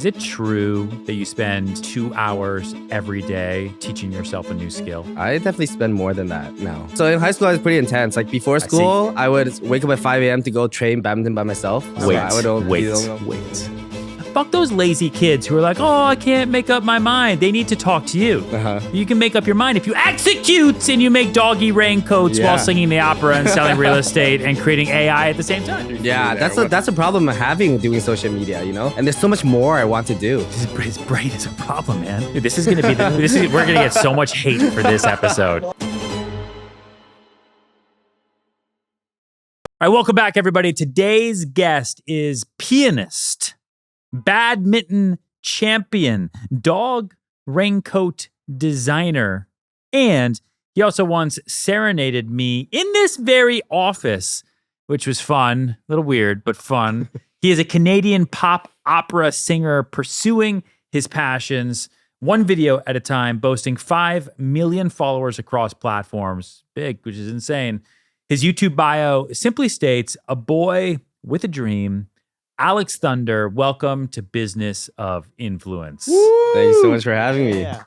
Is it true that you spend 2 hours every day teaching yourself a new skill? I definitely spend more than that now. So in high school, I was pretty intense. Like before school, I would wake up at 5 a.m. to go train badminton by myself. So Wait. Fuck those lazy kids who are like, oh, I can't make up my mind. They need to talk to you. You can make up your mind if you execute and you make doggy raincoats while singing the opera and selling real estate and creating AI at the same time. Yeah, that's a problem I'm having doing social media, you know? And there's so much more I want to do. His brain is a problem, man. Dude, this is gonna be we're gonna get so much hate for this episode. All right, welcome back, everybody. Today's guest is pianist, badminton champion, dog raincoat designer, and he also once serenaded me in this very office, which was fun, a little weird, but fun. He is a Canadian pop opera singer pursuing his passions, one video at a time, boasting 5 million followers across platforms. Big, which is insane. His YouTube bio simply states, a boy with a dream. Aylex Thunder, welcome to Business of Influence. Woo! Thank you so much for having me. Yeah.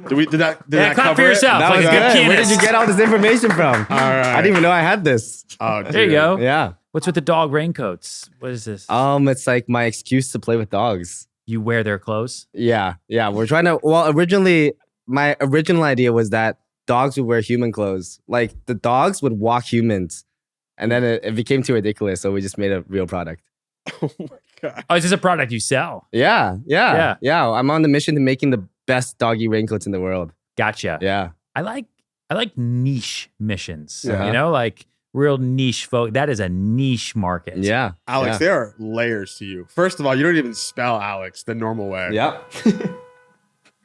Did that clap for yourself. That like was a good good. pianist. Where did you get all this information from? All right. I didn't even know I had this. Oh, dude. There you go. Yeah. What's with the dog raincoats? What is this? It's like my excuse to play with dogs. You wear their clothes? Yeah. We're trying to. Well, originally, my original idea was that dogs would wear human clothes. Like the dogs would walk humans, and then it became too ridiculous. So we just made a real product. Oh my God. Oh, is this a product you sell? Yeah. I'm on the mission to making the best doggy raincoats in the world. Gotcha. Yeah. I like niche missions. Yeah. You know, like real niche folk. That is a niche market. Yeah. Alex, there are layers to you. First of all, you don't even spell Alex the normal way. Yeah.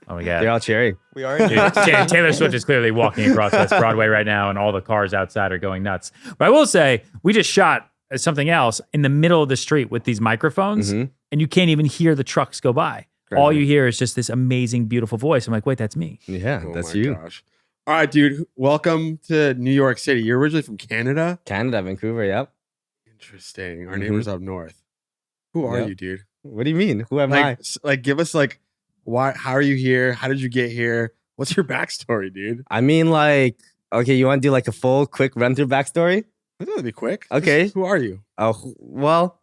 Oh my God. They're all cherry. We are. Dude, Taylor Swift is clearly walking across West Broadway right now, and all the cars outside are going nuts. But I will say, we just shot something else in the middle of the street with these microphones, and you can't even hear the trucks go by. Crazy. All you hear is just this amazing, beautiful voice. I'm like, wait, that's me. Yeah, Oh that's my you. Gosh. All right, dude. Welcome to New York City. You're originally from Canada? Canada, Vancouver, yep. Interesting. Our neighbors up north. Who are Yep. you, dude? What do you mean? Who am I? Like, give us why? How are you here? How did you get here? What's your backstory, dude? I mean, like, okay, you want to do like a full, quick run-through backstory? It's gonna be quick. Okay. Who are you? Oh, well,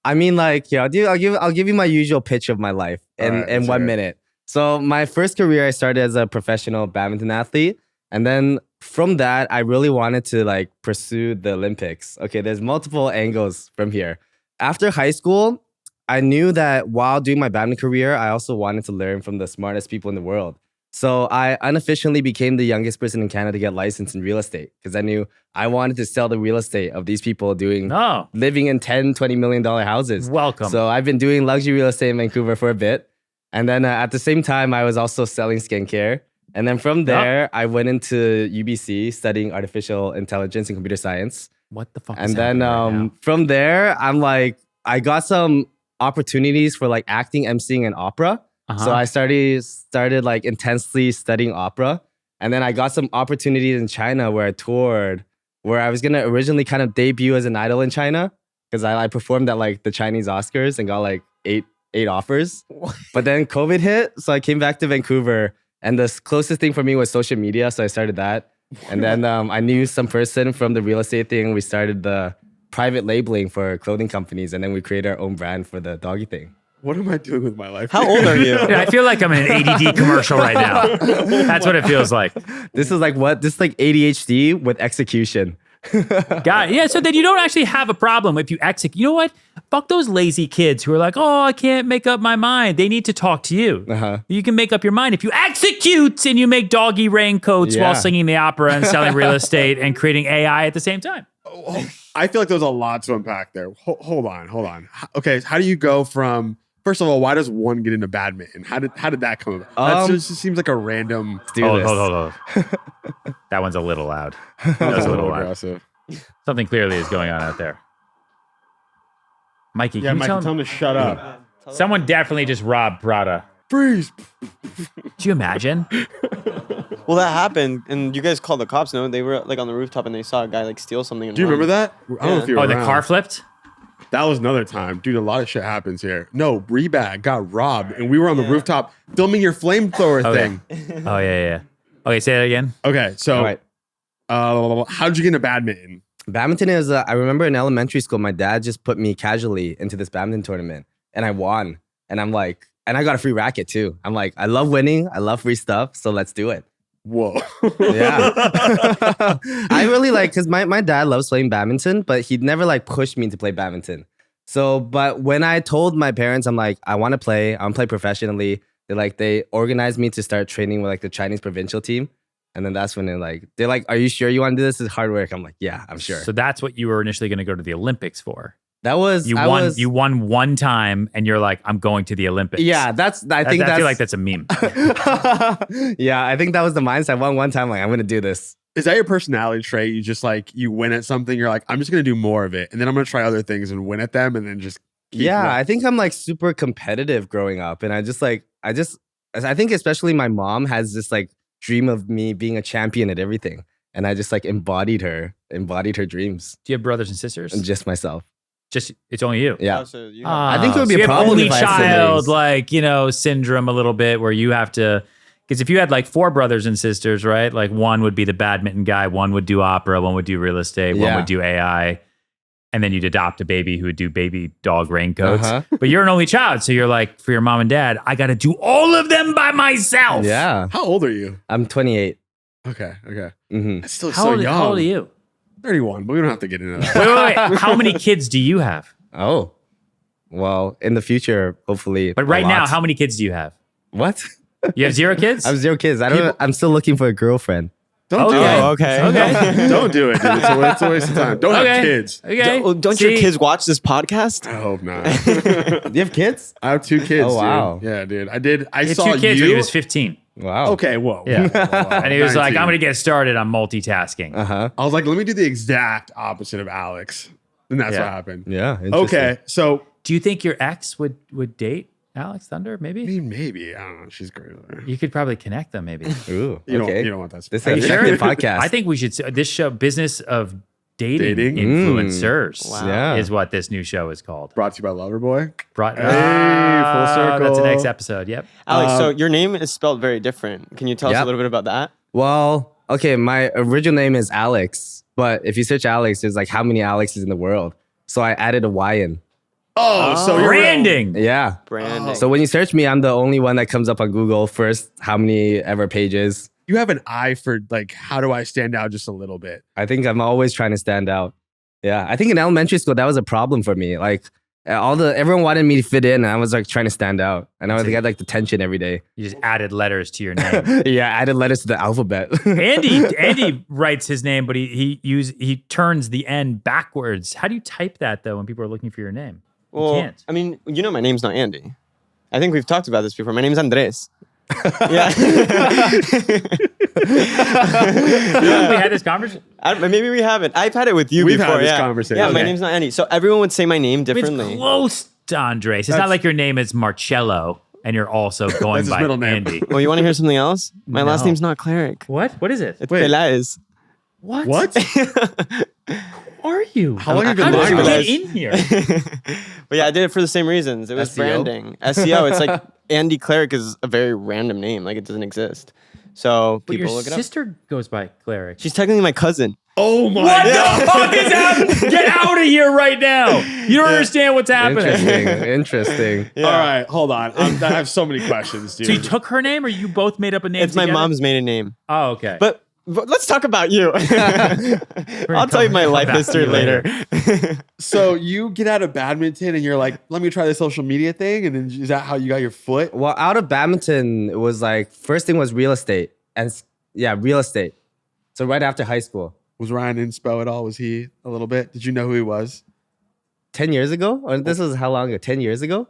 I mean, like, yeah, I'll give you my usual pitch of my life in, All right, in let's 1 hear it. minute. So my first career, I started as a professional badminton athlete. And then from that, I really wanted to like pursue the Olympics. Okay, there's multiple angles from here. After high school, I knew that while doing my badminton career, I also wanted to learn from the smartest people in the world. So I unofficially became the youngest person in Canada to get licensed in real estate because I knew I wanted to sell the real estate of these people living in $10, $20 million houses. Welcome. So I've been doing luxury real estate in Vancouver for a bit. And then at the same time, I was also selling skincare. And then from there, I went into UBC studying artificial intelligence and computer science. What the fuck? And then from there, I got some opportunities for like acting, emceeing, and opera. So I started like intensely studying opera. And then I got some opportunities in China where I toured, where I was going to originally kind of debut as an idol in China because I performed at like the Chinese Oscars and got like eight offers. But then COVID hit. So I came back to Vancouver and the closest thing for me was social media. So I started that. And then I knew some person from the real estate thing. We started the private labeling for clothing companies. And then we created our own brand for the doggy thing. What am I doing with my life? How old are you? Dude, I feel like I'm in an ADD commercial right now. That's what it feels like. This is like what? This is like ADHD with execution. Got it. Yeah, so then you don't actually have a problem if you execute. You know what? Fuck those lazy kids who are like, oh, I can't make up my mind. They need to talk to you. You can make up your mind if you execute and you make doggy raincoats while singing the opera and selling real estate and creating AI at the same time. I feel like there's a lot to unpack there. Hold on. Okay, how do you go from... First of all, why does one get into badminton? How did that come about? That just seems like a random... Hold on. That one's a little loud. That was a little loud. aggressive. Something clearly is going on out there. Mikey, Yeah, can you Mike, tell tell him to shut up. Someone definitely just robbed Prada. Freeze. Do you imagine? Well, that happened, and you guys called the cops. No, they were like on the rooftop, and they saw a guy like steal something. Do you remember that? I don't know if you were Oh, the around. car flipped? That was another time. Dude, a lot of shit happens here. No, Rebag got robbed, and we were on the rooftop filming your flamethrower thing. Oh, yeah. Okay, say that again. Okay, so All right. How'd you get into badminton? Badminton is, I remember in elementary school, my dad just put me casually into this badminton tournament and I won. And I'm like, and I got a free racket too. I'm like, I love winning. I love free stuff. So let's do it. Whoa. Yeah. I really like, because my dad loves playing badminton, but he'd never like pushed me to play badminton. So, but when I told my parents, I'm like, I want to play professionally. They organized me to start training with like the Chinese provincial team. And then that's when they're like, are you sure you want to do this? It's hard work. I'm like, yeah, I'm sure. So that's what you were initially going to go to the Olympics for. That was, you won one time and you're like, I'm going to the Olympics. Yeah, I feel like that's a meme. Yeah, I think that was the mindset. I won one time, like, I'm going to do this. Is that your personality trait? You just you win at something, you're like, I'm just going to do more of it. And then I'm going to try other things and win at them and then just keep I think I'm like super competitive growing up. And I think especially my mom has this like dream of me being a champion at everything. And I just like embodied her dreams. Do you have brothers and sisters? And just myself. It's only you. Yeah. Oh, so you I think it would be so a problem only if I had child, siblings. syndrome a little bit where you have to, because if you had like 4 brothers and sisters, right? Like one would be the badminton guy, one would do opera, one would do real estate, one would do AI. And then you'd adopt a baby who would do baby dog raincoats. But you're an only child. So you're like, for your mom and dad, I got to do all of them by myself. Yeah. How old are you? I'm 28. Okay. Mm-hmm. That's still How so old, young. How old are you? 31, but we don't have to get into that. Wait. How many kids do you have? Oh. Well, in the future, hopefully. But right now, how many kids do you have? What? You have 0 kids? I have 0 kids. I'm still looking for a girlfriend. Don't do Okay. it. Oh, okay. Don't do it, dude. It's a waste of time. Don't have kids. Okay. Don't your kids watch this podcast? I hope not. Do you have kids? I have 2 kids, Oh, wow. dude. Yeah, dude. I did. I He had saw 2 kids you. when he was 15. Wow. Okay, whoa. Yeah. Whoa. And he was like, 19. I'm going to get started on multitasking. Uh-huh. I was like, let me do the exact opposite of Alex. And that's Yeah. what happened. Yeah. Okay, so Do you think your ex would date Aylex Thunder? I Maybe? mean, maybe. I don't know. She's great. You could probably connect them, maybe. Ooh. You Okay. don't want that. This Are you is sure? an effective podcast. I think we should, this show, Business of Dating, Dating? Influencers, Wow. Yeah. is what this new show is called. Brought to you by Loverboy. Brought, Hey, full circle. That's the next episode. Yep. Alex, so your name is spelled very different. Can you tell us Yep. a little bit about that? Well, okay, my original name is Alex, but if you search Alex, there's like how many Alexes in the world? So I added a Y in. So you're Branding. Yeah. Branding. So when you search me, I'm the only one that comes up on Google first, how many ever pages. You have an eye for how do I stand out just a little bit? I think I'm always trying to stand out. Yeah. I think in elementary school, that was a problem for me. Like everyone wanted me to fit in and I was like trying to stand out. And I was like, I had like the tension every day. You just added letters to your name. Yeah. I added letters to the alphabet. Andy writes his name, but he turns the N backwards. How do you type that though when people are looking for your name? well, can't. I mean, you know my name's not Andy. I think we've talked about this before. My name's Andres. Yeah. We had this conversation. Maybe we haven't. I've had it with you We've before. had this yeah. conversation. Yeah, my Okay. name's not Andy. So everyone would say my name It's differently. close to Andres. It's not like your name is Marcello and you're also going his by middle name. Andy. Well, you want to hear something else? My last No. name's not Cleric. What? What is it? It's Wait. Peláez. What? What? Who are you? How long have you How been did you lying get to in here? But yeah, I did it for the same reasons. It was SEO? branding. SEO. It's like Andy Cleric is a very random name. Like it doesn't exist. So But your people look it up. sister goes by Cleric. She's technically my cousin. Oh my What God. the fuck is happening? Get out of here right now. You don't understand what's happening. Interesting. All right, hold on. I have so many questions, dude. So you took her name or you both made up a name It's my together? mom's maiden name. Oh, okay. But let's talk about you. I'll tell you my life about history you later. So you get out of badminton and you're like, let me try the social media thing, and then is that how you got your foot? Well, out of badminton, it was like, first thing was real estate. Real estate. So right after high school. Was Ryan inspo at all? Was he a little bit? Did you know who he was? 10 years ago? Or this was how long ago? 10 years ago?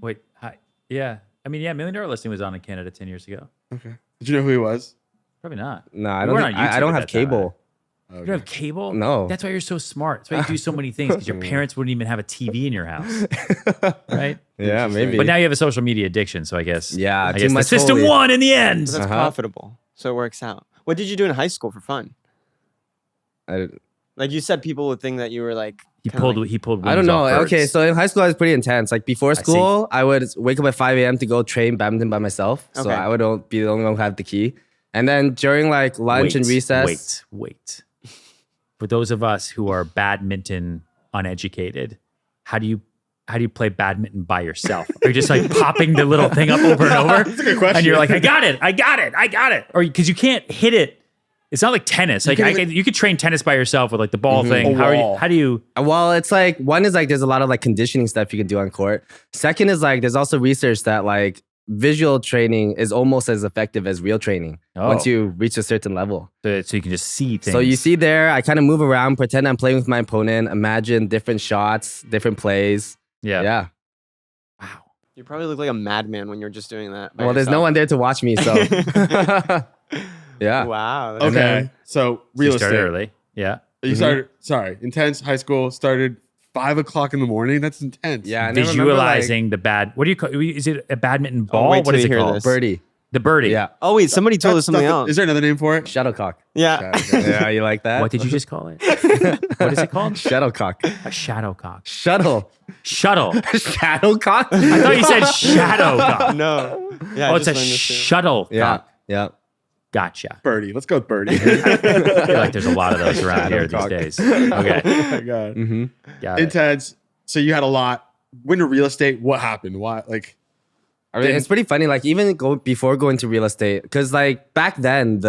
Wait, hi. Yeah. I mean, yeah, Million Dollar Listing was on in Canada 10 years ago. Okay. Did you know who he was? Probably not. No, I You don't, weren't think, on I YouTube don't at have that time, cable. You don't have cable? No. That's why you're so smart. That's why you do so many things because your parents wouldn't even have a TV in your house. Right? Yeah, maybe. But now you have a social media addiction, so I guess Yeah, I too guess the much system holy. won in the end. That's Uh-huh. profitable. So it works out. What did you do in high school for fun? I- Like you said, people would think that you were like He Kinda pulled. I don't wings know. off birds. Okay, so in high school I was pretty intense. Like before see. school, I would wake up at 5 a.m. to go train badminton by myself. So Okay. I would be the only one who had the key. And then during like lunch and recess, Wait. For those of us who are badminton uneducated, how do you play badminton by yourself? Are you just like popping the little thing up over and over? That's a good question. And you're like, I got it. Or because you can't hit it. It's not like tennis. Like you could train tennis by yourself with like the ball thing. A How do you? well, it's like one is like there's a lot of like conditioning stuff you can do on court. Second is like there's also research that like visual training is almost as effective as real training once you reach a certain level. So you can just see things. So you see there, I kind of move around, pretend I'm playing with my opponent, imagine different shots, different plays. Yeah. Yeah. You probably look like a madman when you're just doing that. by Well, there's no yourself. one there to watch me, so yeah. Wow. that's- Okay, then- so You real started estate. early. Yeah. You started. Sorry, intense high school started 5 o'clock in the morning. That's intense. Yeah, and I remember, like, Visualizing the bad. What do you call? Is it a badminton Oh, ball? wait What till is you it hear called? this. birdie. The birdie. Yeah. Oh wait, somebody told us something else. Is there another name for it? Shuttlecock. Yeah. Yeah, you like that? What did you just call it? What is it called? Shuttlecock. A shadowcock. Shuttle. Shuttle. Shadowcock? I thought you said shadowcock. No. Yeah. Oh, I it's a just learned this too. shuttlecock. Yeah. Yeah. Gotcha. Birdie. Let's go with Birdie. I feel like there's a lot of those around here these Shadowcock. days. Okay. Oh my God. Mm-hmm. Got it. Intense. So you had a lot. Went to real estate. What happened? Why? Like, I mean, it's pretty funny. Like even before going to real estate, because like back then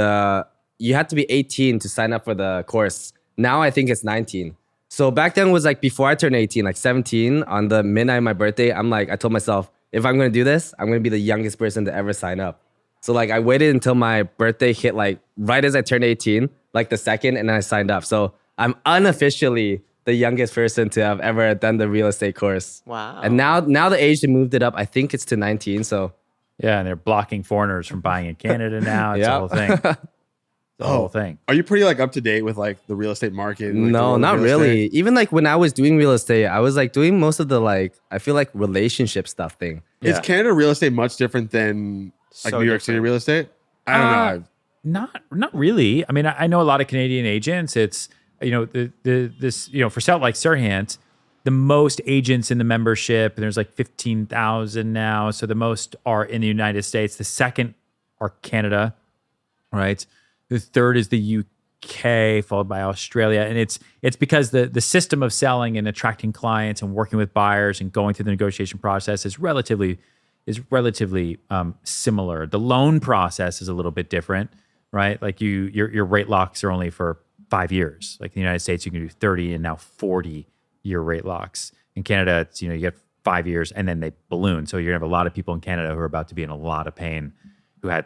you had to be 18 to sign up for the course. Now I think it's 19. So back then was like before I turned 18, like 17 on the midnight of my birthday. I told myself if I'm gonna do this, I'm gonna be the youngest person to ever sign up. So like I waited until my birthday hit like right as I turned 18, like the second, and then I signed up. So I'm unofficially the youngest person to have ever done the real estate course. Wow. And now the age they moved it up, I think it's to 19. So Yeah, and they're blocking foreigners from buying in Canada now. It's a Yeah. whole thing. It's a whole thing. are you pretty like up to date with like the real estate market? And, like, the no, world of not real really. estate? Even like when I was doing real estate, I was like doing most of the like I feel like relationship stuff thing. Is Yeah. Canada real estate much different than like So New York City different. real estate? I don't know. Not really. I mean, I know a lot of Canadian agents. It's this for sale like Sirhant, the most agents in the membership, and there's like 15,000 now. So the most are in the United States. The second are Canada, right? The third is the UK, followed by Australia, and it's because the system of selling and attracting clients and working with buyers and going through the negotiation process is relatively similar. The loan process is a little bit different, right? Like your rate locks are only for 5 years. Like in the United States, you can do 30 and now 40-year rate locks. In Canada, it's you get 5 years and then they balloon. So you're gonna have a lot of people in Canada who are about to be in a lot of pain, who had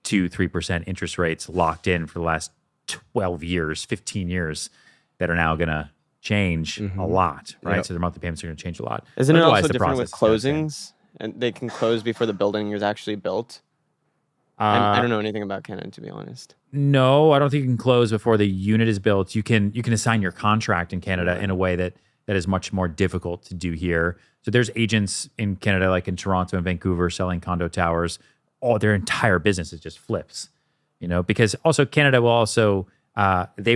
2-3% interest rates locked in for the last 12 years, 15 years, that are now gonna change a lot, right? Yep. So their monthly payments are gonna change a lot. Isn't it Otherwise, also the different with process is gonna closings? And they can close before the building is actually built. I don't know anything about Canada, to be honest. No, I don't think you can close before the unit is built. You can assign your contract in Canada in a way that is much more difficult to do here. So there's agents in Canada, like in Toronto and Vancouver, selling condo towers. All their entire business is just flips, because also Canada will also they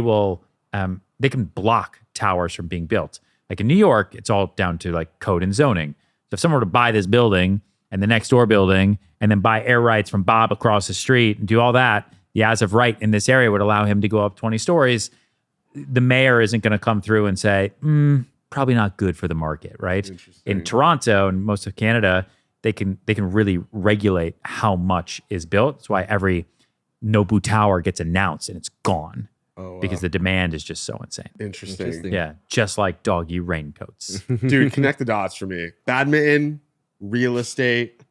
can block towers from being built. Like in New York, it's all down to like code and zoning. So if someone were to buy this building and the next door building and then buy air rights from Bob across the street and do all that, the as of right in this area would allow him to go up 20 stories. The mayor isn't going to come through and say, probably not good for the market, right? In Toronto and most of Canada, they can really regulate how much is built. That's why every Nobu Tower gets announced and it's gone. Oh, wow. Because the demand is just so insane. Interesting. Yeah, just like doggy raincoats. Dude, connect the dots for me. Badminton, real estate,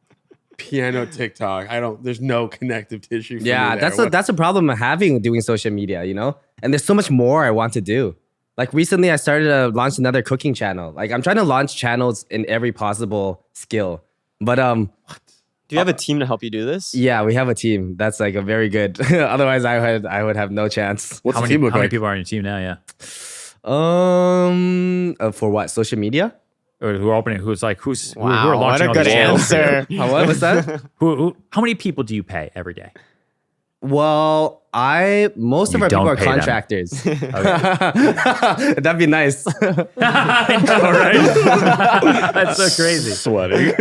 piano, TikTok. There's no connective tissue for me Yeah, there. that's a problem I'm having doing social media, And there's so much more I want to do. Like recently I started to launch another cooking channel. Like I'm trying to launch channels in every possible skill. But Do you have a team to help you do this? yeah, we have a team that's like a very good. Otherwise I would have no chance. What's How the many, team look how many like? people are on your team now? Yeah. For what? Social media? Or who are opening? Who are Wow, what launching a all good these channels? answer. What was that? How many people do you pay every day? Well, most of You our people don't are pay them. contractors. That'd be nice. I know, right? That's so crazy. Sweating.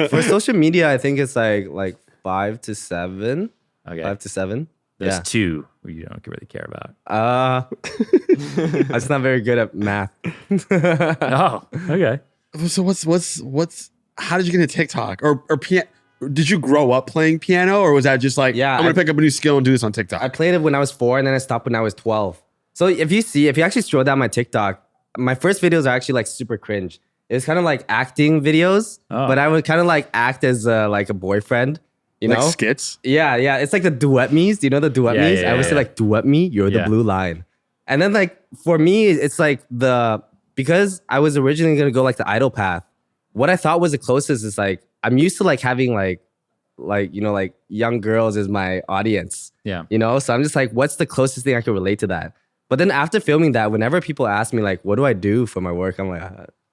For social media, I think it's like 5 to 7. Okay. 5 to 7. There's Yeah. 2 you don't really care about. I'm just not very good at math. Oh, okay. So what's how did you get into TikTok or piano? Did you grow up playing piano, or was that just like, Yeah, I'm gonna pick up a new skill and do this on TikTok? I played it when I was 4 and then I stopped when I was 12. So if you actually scroll down my TikTok, my first videos are actually like super cringe. It was kind of like acting videos, but I would kind of like act as like a boyfriend, you like know? skits? Yeah. It's like the duet me's. Do you know the duet Yeah, me's? yeah, I would yeah, say like duet me, you're the Yeah. blue line. And then like for me, it's like because I was originally gonna go like the idol path. What I thought was the closest is like I'm used to like having like young girls as my audience. Yeah. You know, so I'm just like, what's the closest thing I can relate to that? But then after filming that, whenever people ask me like, what do I do for my work? I'm like,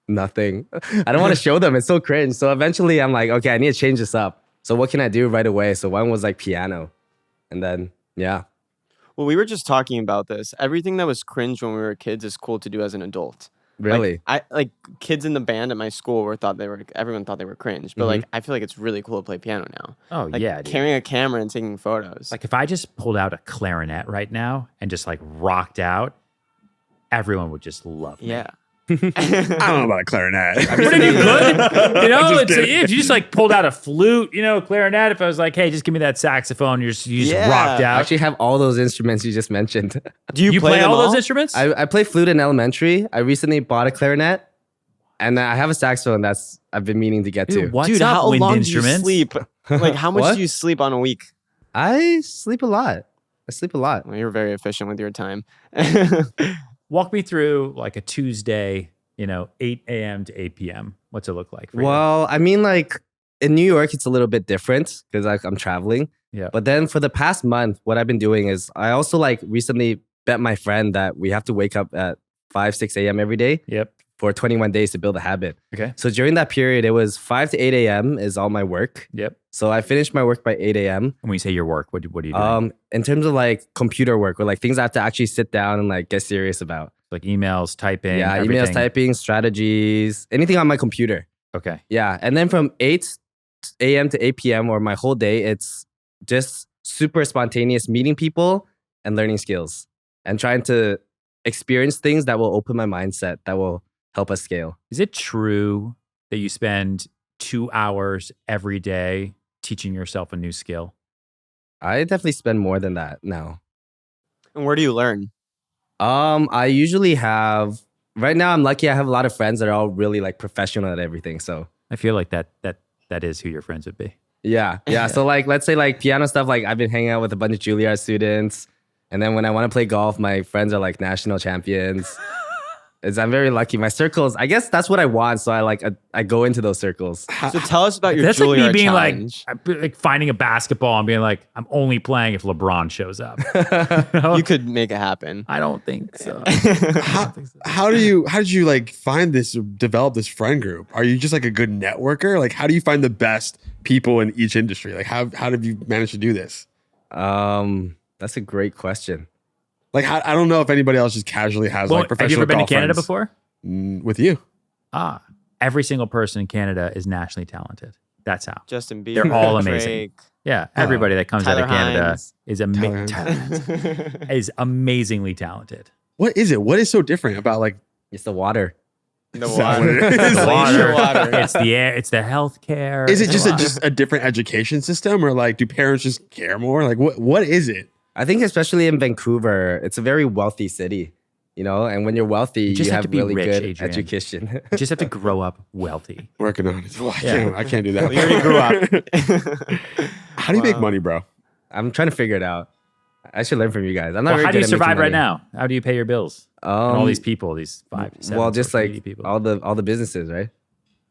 nothing. I don't want to show them. It's so cringe. So eventually I'm like, okay, I need to change this up. So what can I do right away? So one was like piano. And then, yeah. Well, we were just talking about this. Everything that was cringe when we were kids is cool to do as an adult. Really? Like kids in the band at my school everyone thought they were cringe, but like I feel like it's really cool to play piano now. Oh, Like yeah, dude. carrying a camera and taking photos. Like if I just pulled out a clarinet right now and just like rocked out, everyone would just love me. yeah. I don't know about a clarinet. Pretty good. You know, Just kidding. if you just like pulled out a flute, you know, clarinet, if I was like, hey, just give me that saxophone, you just Yeah. rocked I out. actually have all those instruments you just mentioned. Do you, You play them all those instruments? I played flute in elementary. I recently bought a clarinet. And I have a saxophone I've been meaning to get to. Dude, what's Dude, up, how wind long instruments? do you sleep? Like how much What? do you sleep on a week? I sleep a lot. Well, you're very efficient with your time. Walk me through like a Tuesday, 8 a.m. to 8 p.m. What's it look like for you? Well, I mean, like in New York, it's a little bit different because like I'm traveling. Yeah. But then for the past month, what I've been doing is I also like recently bet my friend that we have to wake up at 5, 6 a.m. every day Yep. for 21 days to build a habit. Okay. So during that period, it was 5 to 8 a.m. is all my work. Yep. So I finished my work by 8 a.m. And when you say your work, what are you doing? In terms of like computer work or like things I have to actually sit down and like get serious about. Like emails, typing. Yeah, everything. emails, typing, strategies, anything on my computer. Okay. Yeah. And then from 8 a.m. to 8 p.m. or my whole day, it's just super spontaneous meeting people and learning skills and trying to experience things that will open my mindset, that will help us scale. Is it true that you spend 2 hours every day teaching yourself a new skill? I definitely spend more than that now. And where do you learn? I usually have, right now I'm lucky I have a lot of friends that are all really like professional at everything. So I feel like that is who your friends would be. yeah. So like, let's say like piano stuff, like I've been hanging out with a bunch of Juilliard students. And then when I want to play golf, my friends are like national champions. I'm very lucky. My circles, I guess that's what I want. So I go into those circles. So tell us about your That's like me Juilliard being challenge. like finding a basketball and being like, I'm only playing if LeBron shows up. You could make it happen. I don't think so. How did you like develop this friend group? Are you just like a good networker? Like, how do you find the best people in each industry? Like, how did you manage to do this? That's a great question. Like, I don't know if anybody else just casually has Well, like professional have you ever been to golf Canada friends. before? With you? Every single person in Canada is nationally talented. That's how. Justin Bieber. They're all amazing. Drake. Yeah, everybody that comes out of Tyler Canada Hines. is Tyler is amazingly talented. What is it? What is so different about like It's the water. The Is that what water. it is? Glacier water. It's the air. It's the healthcare. Is it it's just a different education system, or like do parents just care more? Like what is it? I think especially in Vancouver, it's a very wealthy city, you know, and when you're wealthy, just you have have to be really rich, good Adrian. education. You just have to grow up wealthy. Working on it. Well, Yeah. I can't do that. You already grew up. How do you make money, bro? I'm trying to figure it out. I should learn from you guys. I'm not Well, very how do good you at making survive right money. now? How do you pay your bills? And all these people, these 5, 7, Well, just 80 like people. all the businesses, right?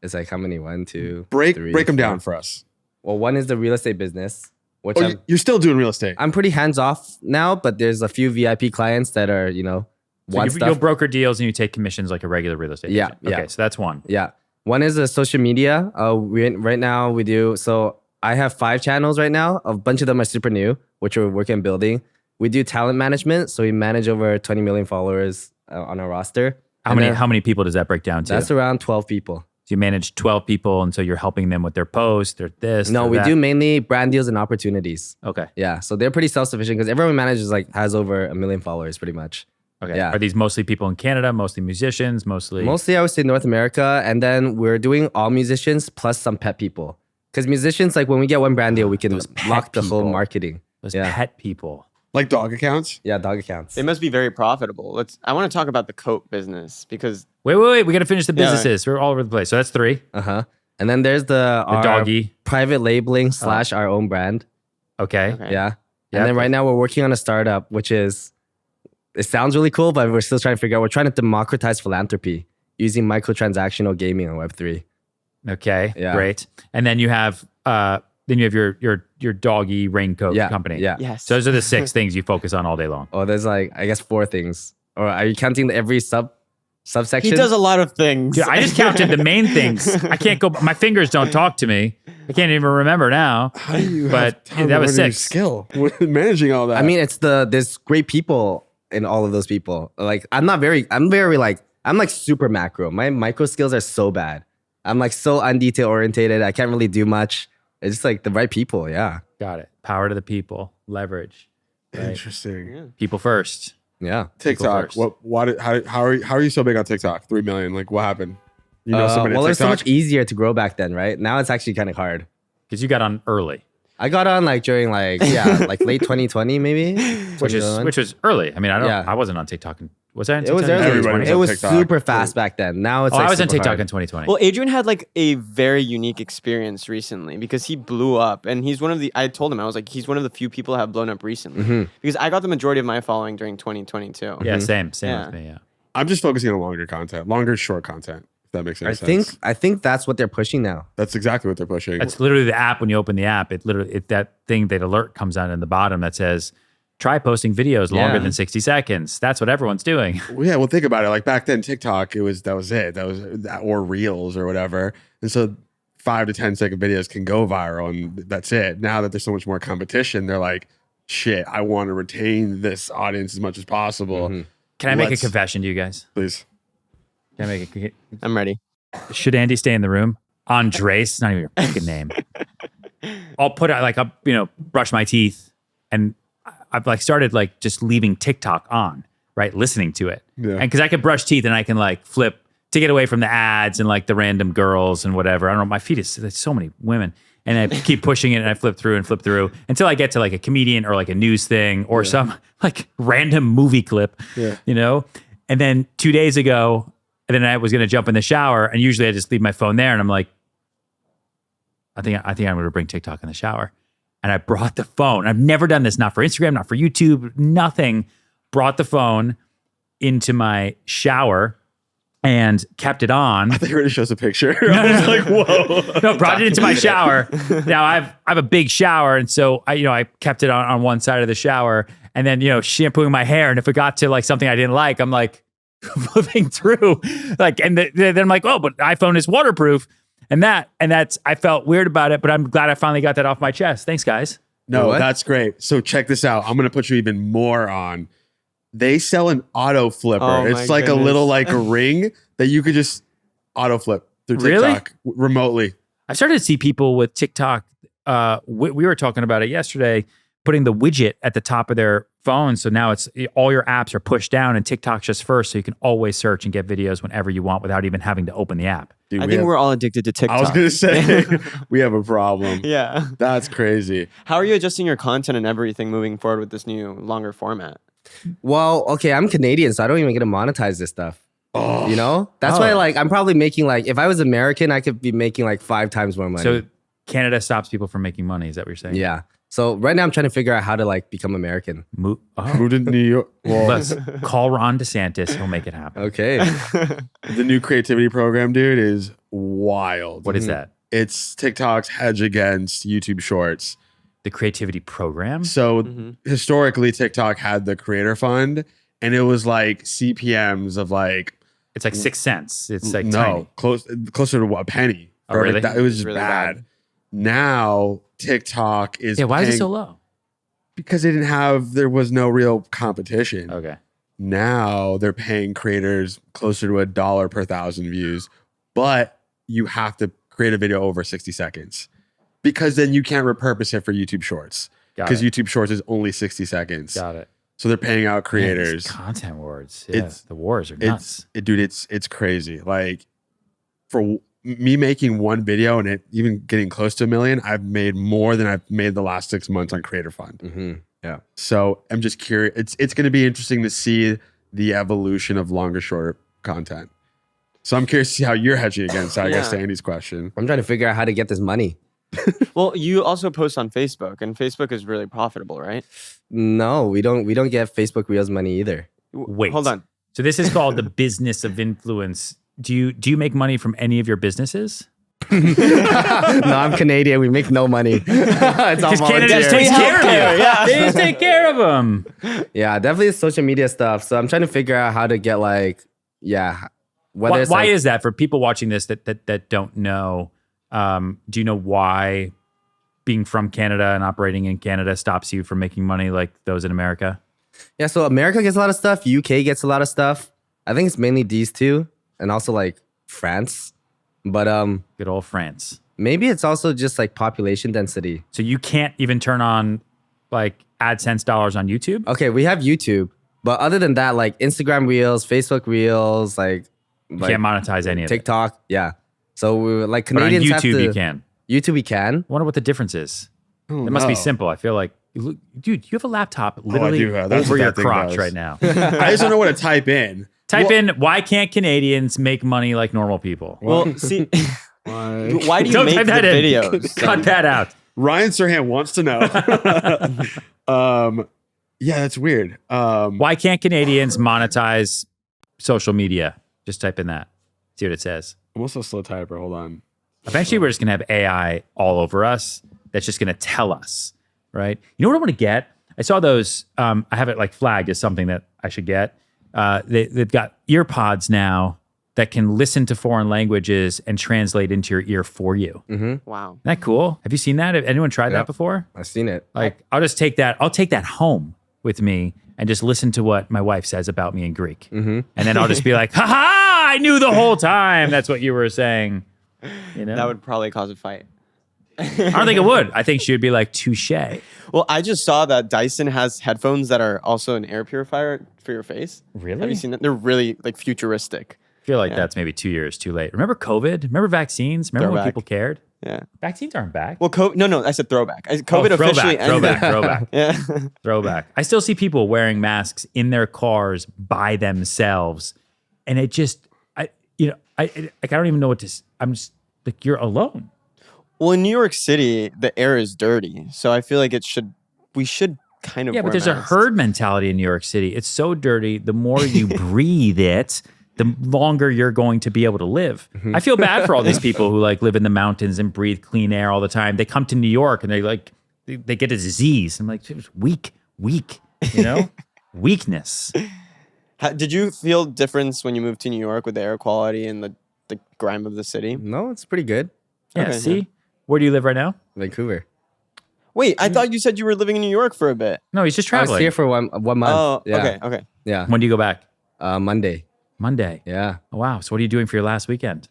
It's like how many? 1, 2, Break 3, them 4. down for us. Well, one is the real estate business, which Oh, you're still doing real estate. I'm pretty hands off now, but there's a few VIP clients that are, So want you'll stuff. broker deals and you take commissions like a regular real estate Yeah, agent. yeah. Okay, so that's one. Yeah. One is a social media. Right now we do. So I have 5 channels right now. A bunch of them are super new, which we're working on building. We do talent management, so we manage over 20 million followers on our roster. How many people does that break down to? That's around 12 people. So you manage 12 people, and so you're helping them with their posts, their this. No, their we that. do mainly brand deals and opportunities. Okay. Yeah, so they're pretty self-sufficient because everyone manages has over 1 million followers pretty much. Okay. Yeah. Are these mostly people in Canada, mostly musicians, mostly? Mostly I would say North America, and then we're doing all musicians plus some pet people. Because musicians, when we get one brand deal, we can Those pet lock the whole people. marketing. Those Yeah. pet people. Like dog accounts? Yeah, dog accounts. They must be very profitable. I want to talk about the coat business because Wait. We got to finish the businesses. We're all over the place. So that's 3. Uh-huh. And then there's our doggy. private labeling / our own brand. Okay. Okay. Yeah. Yeah, And then right now we're working on a startup, which is, it sounds really cool, but we're still trying to figure out, we're trying to democratize philanthropy using microtransactional gaming on Web3. Okay. Yeah. Great. And then you have your doggy raincoat Yeah. company. Yeah. yes. So those are the 6 things you focus on all day long. Oh, there's I guess 4 things. Or are you counting every subsection? he does a lot of things. Dude, I just counted the main things. I can't go. My fingers don't talk to me. I can't even remember now. How do you But have time that to was learn your 6. skill with managing all that? I mean, there's great people in all of those people. I'm super macro. My micro skills are so bad. I'm so undetail orientated. I can't really do much. It's just the right people. Yeah. Got it. Power to the people. Leverage. Right. Interesting. People first. Yeah. TikTok. first. How are you so big on TikTok? 3 million. What happened? You know somebody Well, on it's so TikTok? much easier to grow back then, right? Now it's actually kind of hard. Because you got on early, I got on during late 2020 maybe. which was early. I mean, Yeah. I wasn't on TikTok. Was I on It TikTok? was early. Everybody was It on was TikTok. super fast back then. Now it's I was on super TikTok hard. in 2020. Well, Adrian had a very unique experience recently because he blew up, and he's one of the. I told him I was he's one of the few people that have blown up recently Mm-hmm. because I got the majority of my following during 2022. yeah, same Yeah. with me. Yeah. I'm just focusing on longer short content. If that makes any I sense. think that's what they're pushing now. That's exactly what they're pushing. That's literally the app. When you open the app, that thing, that alert comes on in the bottom that says, try posting videos longer Yeah. than 60 seconds. That's what everyone's doing. Well, think about it. Back then, TikTok, that was it. That was or Reels or whatever. And so 5 to 10-second videos can go viral, and that's it. Now that there's so much more competition, they're like, shit, I want to retain this audience as much as possible. Mm-hmm. Can I make a Let's- confession to you guys? Please. Can I make a I'm ready. Should Andy stay in the room? Andres, it's not even your fucking name. I'll put it I'll brush my teeth, and I've started just leaving TikTok on, right? Listening to it. Yeah. And because I can brush teeth and I can flip to get away from the ads and the random girls and whatever. I don't know. My feed there's so many women. And I keep pushing it and I flip through until I get to a comedian or a news thing or some random movie clip, And then 2 days ago, and then I was going to jump in the shower, and usually I just leave my phone there, and I'm like, I think I'm going to bring TikTok in the shower. And I brought the phone. I've never done this, not for Instagram, not for YouTube, nothing. Brought the phone into my shower and kept it on. I think it already shows a picture. I was like, whoa. No, brought it into my shower. Now I have a big shower, and so I kept it on one side of the shower, and then shampooing my hair. And if it got to something I didn't like, I'm flipping through, and then I'm oh, but iPhone is waterproof, and that's I felt weird about it, but I'm glad I finally got that off my chest. Thanks, guys. No, What? that's great. So check this out. I'm going to put you even more on. They sell an auto flipper. Oh my It's a goodness. little a ring that you could just auto flip through Really? TikTok remotely. I started to see people with TikTok. We were talking about it yesterday, putting the widget at the top of their phone. So now it's all your apps are pushed down, and TikTok's just first, so you can always search and get videos whenever you want without even having to open the app. Dude, I think we're all addicted to TikTok. I was going to say, we have a problem. Yeah. That's crazy. How are you adjusting your content and everything moving forward with this new longer format? Well, okay, I'm Canadian, so I don't even get to monetize this stuff. Oh. That's why I'm probably making if I was American, I could be making 5 times more money. So Canada stops people from making money. Is that what you're saying? yeah. So right now I'm trying to figure out how to become American. Moved to New York. Well, Let's call Ron DeSantis. He'll make it happen. Okay. the new creativity program, dude, is wild. What is that? It's TikTok's hedge against YouTube Shorts. The creativity program? So historically, TikTok had the creator fund, and it was CPMs of It's 6 cents. It's no tiny. closer to a penny. Oh, really? It was just Really bad. bad. Now TikTok is Why is it paying- so low? Because there was no real competition. Okay. Now they're paying creators closer to $1 per 1,000 views, but you have to create a video over 60 seconds because then you can't repurpose it for YouTube Shorts because YouTube Shorts is only 60 seconds. Got it. So they're paying out Man, creators. these content wars. Yeah, the wars are nuts. It's crazy. Like for me making one video and it even getting close to 1 million, I've made more than I've made the last 6 months on Creator Fund. Mm-hmm. Yeah. So I'm just curious. It's going to be interesting to see the evolution of longer, shorter content. So I'm curious to see how you're hedging against, I guess, to Andy's question. I'm trying to figure out how to get this money. Well, you also post on Facebook, and Facebook is really profitable, right? No, we don't get Facebook Reels money either. Wait. Hold on. So this is called the business of influence. Do you make money from any of your businesses? No, I'm Canadian. We make no money. It's all Because Canada just volunteer. takes care of you. Yeah. They just take care of them. Yeah, definitely social media stuff. So I'm trying to figure out how to get whether it's Why is that for people watching this that don't know? Do you know why being from Canada and operating in Canada stops you from making money like those in America? Yeah, so America gets a lot of stuff. UK gets a lot of stuff. I think it's mainly these two, and also like France. But Good old France. maybe it's also just like population density. So you can't even turn on like AdSense dollars on YouTube? Okay, we have YouTube, but other than that, like Instagram Reels, Facebook Reels, You can't monetize any of it. TikTok, yeah. So we like But on Canadians have YouTube to, you can. YouTube we can. I wonder what the difference is. Oh, It must be no. simple. I feel like, dude, you have a laptop literally do have- that's over what your that thing crotch does. right now. I just don't know what to type in. Type in, why can't Canadians make money like normal people? Well, see, why do you Don't make type the that in. videos? Cut that out. Ryan Serhan wants to know. Yeah, that's weird. Why can't Canadians monetize social media? Just type in that. See what it says. I'm also a slow typer. Hold on. Eventually, we're just going to have AI all over us that's just going to tell us, right? You know what I want to get? I saw those. I have it like flagged as something that I should get. They've got ear pods now that can listen to foreign languages and translate into your ear for you. Wow. Isn't that cool? Have you seen that? Have anyone tried that before? I've seen it. Like, I'll just take that. I'll take that home with me and just listen to what my wife says about me in Greek. And then I'll just be like, ha ha, I knew the whole time that's what you were saying. You know? That would probably cause a fight. I don't think it would. I think she would be like, touche. Well, I just saw that Dyson has headphones that are also an air purifier for your face. Really? Have you seen that? They're really like futuristic. I feel like that's maybe 2 years too late. Remember COVID? Remember vaccines? Remember when Throwback. people cared? Yeah. Vaccines aren't back. Well, no, I said throwback. COVID Oh, officially ended. throwback. Yeah. Throwback. I still see people wearing masks in their cars by themselves. And it just, I don't even know what to, I'm just like, you're alone. Well, in New York City, the air is dirty, so I feel like we should kind of Yeah, wear but there's masks. a herd mentality in New York City. It's so dirty. The more you breathe it, the longer you're going to be able to live. I feel bad for all these people who like live in the mountains and breathe clean air all the time. They come to New York and they get a disease. I'm like, weak, you know, weakness. Did you feel difference when you moved to New York with the air quality and the grime of the city? No, it's pretty good. Yeah. Okay, See, yeah. where do you live right now? Vancouver. Wait, I thought you said you were living in New York for a bit. No, he's just I was traveling. here for one month. Oh, yeah. okay. Yeah. When do you go back? Monday. Monday. Yeah. Oh, wow. So what are you doing for your last weekend?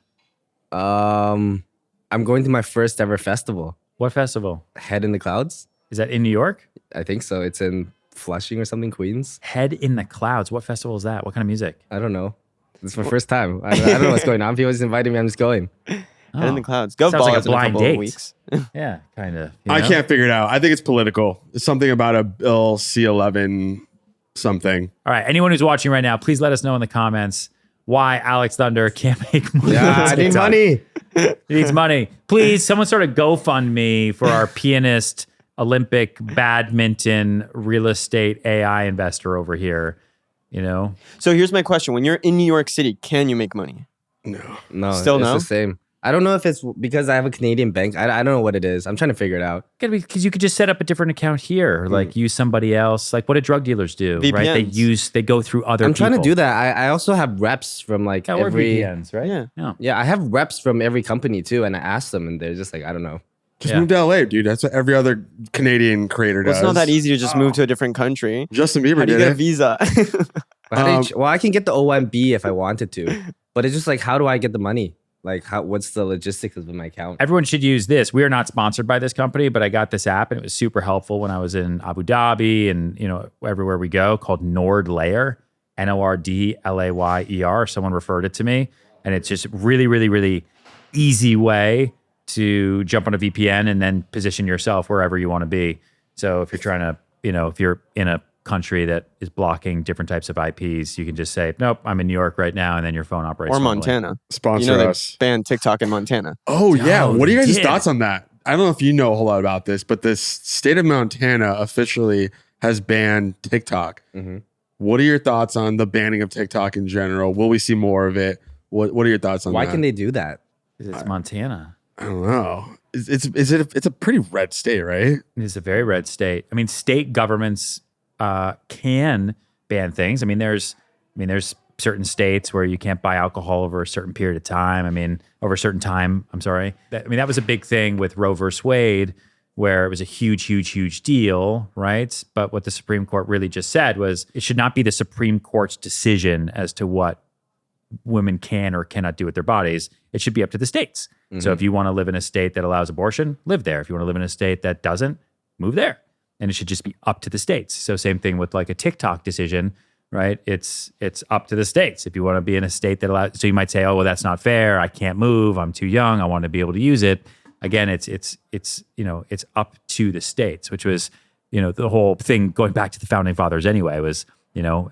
I'm going to my first ever festival. What festival? Head in the Clouds. Is that in New York? I think so. It's in Flushing or something, Queens. Head in the Clouds. What festival is that? What kind of music? I don't know. It's my first time. I don't know what's going on. People just invited me. I'm just going. Head in the Oh. clouds. Gov Sounds like a balls in a blind couple of date. weeks. Yeah, kind of. I can't figure it out. I think it's political. It's something about a Bill C11 something. All right. Anyone who's watching right now, please let us know in the comments why Aylex Thunder can't make money. Yeah, on I need TikTok. money. He needs money. Please, someone start a GoFundMe for our pianist, Olympic badminton, real estate AI investor over here. You know, So here's my question: when you're in New York City, can you make money? No, Still it's no? the same. I don't know if it's because I have a Canadian bank. I don't know what it is. I'm trying to figure it out. because you could just set up a different account here, or like use somebody else, like what do drug dealers do, right? VPNs. They go through other. I'm trying to people. do that. I also have reps from like Yeah, or every. VPNs, right? Yeah. Yeah. Yeah, I have reps from every company too, and I asked them, and they're just like, I don't know. Just move to LA, dude. That's what every other Canadian creator Well, does. it's not that easy to just move to a different country. Justin Bieber How do you did get a it. visa? Well, I can get the OMB if I wanted to, but it's just like, how do I get the money? Like, what's the logistics of my account? Everyone should use this. We are not sponsored by this company, but I got this app and it was super helpful when I was in Abu Dhabi and everywhere we go, called NordLayer, NordLayer. Someone referred it to me, and it's just really, really, really easy way to jump on a VPN and then position yourself wherever you want to be. So if you're trying to, if you're in a country that is blocking different types of IPs, you can just say, nope, I'm in New York right now, and then your phone operates. Or normally. Montana. Sponsor They us. banned TikTok in Montana. Oh, yeah. What are you they guys' did. thoughts on that? I don't know if you know a whole lot about this, but the state of Montana officially has banned TikTok. Mhm. What are your thoughts on the banning of TikTok in general? Will we see more of it? What are your thoughts on Why that? can they do that? It's Montana. I don't know. It's a pretty red state, right? It is a very red state. I mean, state governments can ban things. I mean, there's certain states where you can't buy alcohol over a certain period of time. I mean, over a certain time. I'm sorry. That was a big thing with Roe versus Wade, where it was a huge deal, right? But what the Supreme Court really just said was it should not be the Supreme Court's decision as to what women can or cannot do with their bodies. It should be up to the states. So if you want to live in a state that allows abortion, live there. If you want to live in a state that doesn't, move there. And it should just be up to the states. So same thing with like a TikTok decision, right? It's up to the states. If you want to be in a state that allows, so you might say, oh, well, that's not fair. I can't move. I'm too young. I want to be able to use it. Again, it's up to the states, which was, the whole thing going back to the founding fathers anyway was,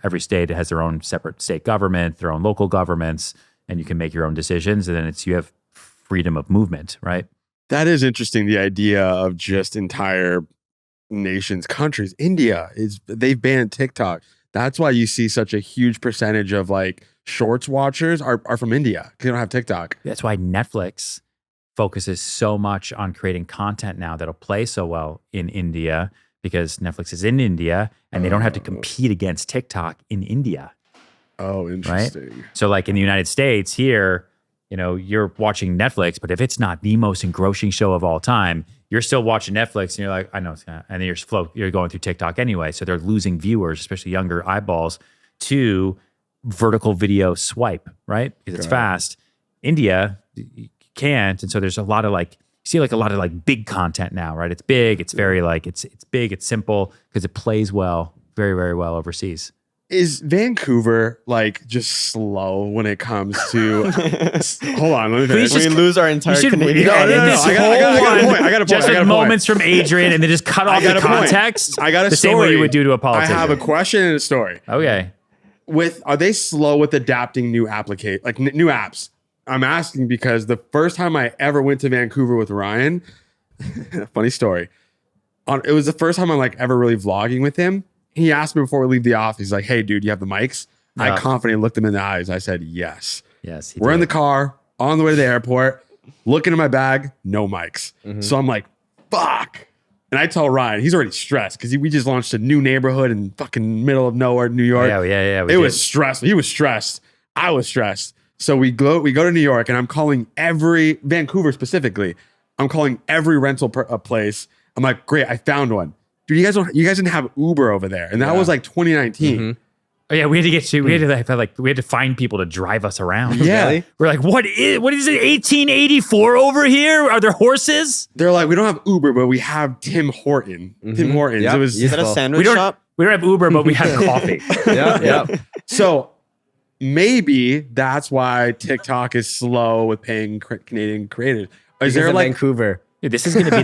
every state has their own separate state government, their own local governments, and you can make your own decisions. And then you have freedom of movement, right? That is interesting. The idea of just entire nations, countries. India they've banned TikTok. That's why you see such a huge percentage of like shorts watchers are from India. They don't have TikTok. That's why Netflix focuses so much on creating content now that'll play so well in India, because Netflix is in India and they don't have to compete against TikTok in India. Oh, interesting. So like in the United States here, you're watching Netflix, but if it's not the most engrossing show of all time, you're still watching Netflix and you're like, I know it's not. And then you're going through TikTok anyway. So they're losing viewers, especially younger eyeballs, to vertical video swipe, right? Because it's fast. India, you can't. And so there's a lot of like, you see like a lot of like big content now, right? It's big. It's very like, it's big. It's simple because it plays well, very, very well overseas. Is Vancouver like just slow when it comes to? Hold on, let me finish. We lose our entire Canadian No, audience. I got a point. I got a point. Just I got like a point. moments from Adrian and then just cut off got the a point. context. I got a the story. same way you would do to a politician. I have a question and a story. Okay. Are they slow with adapting new new apps? I'm asking because the first time I ever went to Vancouver with Ryan, funny story. It was the first time I'm like ever really vlogging with him. He asked me before we leave the office, he's like, hey, dude, you have the mics? Yeah. I confidently looked him in the eyes. I said, yes. Yes. We're in the car on the way to the airport, looking in my bag, no mics. So I'm like, fuck. And I tell Ryan, he's already stressed because we just launched a new neighborhood in fucking middle of nowhere, New York. Yeah. It was stressful. He was stressed. I was stressed. So we go to New York, and I'm calling Vancouver specifically. I'm calling every rental place. I'm like, great, I found one. Dude, you guys didn't have Uber over there, and that was like 2019. Oh yeah, we had to find people to drive us around. Yeah. Really? We're like, what is it? 1884 over here? Are there horses? They're like, we don't have Uber, but we have Tim Horton. Tim Hortons. Yep. It was Is that a sandwich We don't shop? we don't have Uber, but we have coffee. Yeah. so maybe that's why TikTok is slow with paying Canadian creators. Is there like Vancouver? Dude, this is gonna be